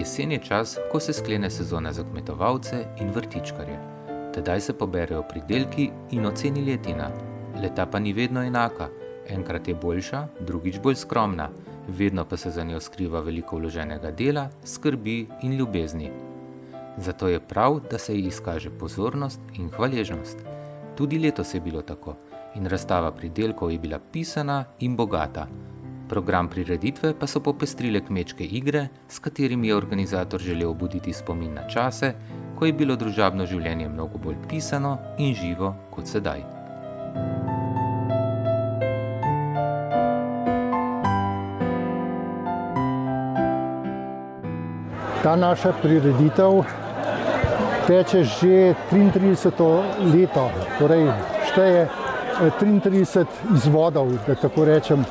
Jesen je čas, ko se sklene sezona za kmetovalce in vrtičkarje. Tedaj se poberejo pridelki in oceni letina. Leta pa ni vedno enaka. Enkrat je boljša, drugič bolj skromna. Vedno pa se za njo skriva veliko vloženega dela, skrbi in ljubezni. Zato je prav, da se ji izkaže pozornost in hvaležnost. Tudi letos je bilo tako in razstava pridelkov je bila pisana in bogata. Program prireditve pa so popestrile kmečke igre, s katerimi je organizator želel obuditi spomin na čase, ko je bilo družabno življenje mnogo bolj pisano in živo kot sedaj. Ta naša prireditev teče že 33. leto, torej šteje 33 izvodov, da tako rečem,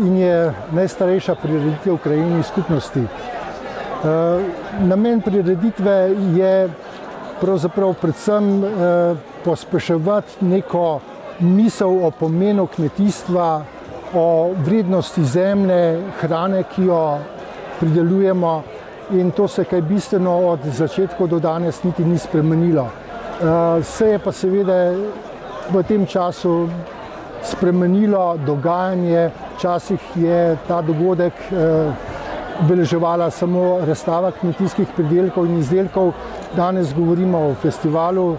in je najstarejša prireditev v krajevni skupnosti. Namen prireditve je pravzaprav predvsem pospeševati neko misel o pomenu kmetijstva, o vrednosti zemlje, hrane, ki jo pridelujemo, in to se kaj bistveno od začetka do danes niti ni spremenilo. Se je pa seveda v tem času spremenilo dogajanje. Včasih je ta dogodek obeleževala samo razstava kmetijskih pridelkov in izdelkov. Danes govorimo o festivalu,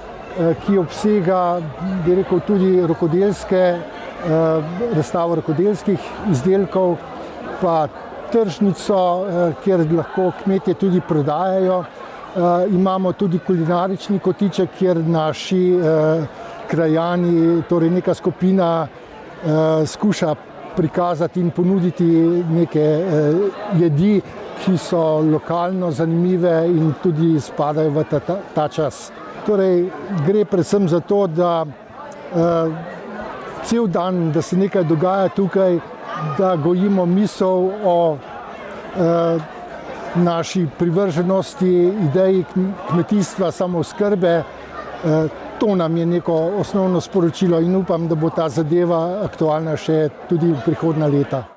ki obsega, bi rekel, tudi razstavo rokodelskih izdelkov, pa tržnico, kjer lahko kmetje tudi prodajajo. Imamo tudi kulinarični kotiček, kjer naši krajani, torej neka skupina, skuša prikazati in ponuditi neke jedi, ki so lokalno zanimive in tudi spadajo v ta čas. Torej, gre predvsem za to, da cel dan, da se nekaj dogaja tukaj, da gojimo misel o naši privrženosti, ideji kmetijstva, samooskrbe. To nam je neko osnovno sporočilo in upam, da bo ta zadeva aktualna še tudi v prihodnja leta.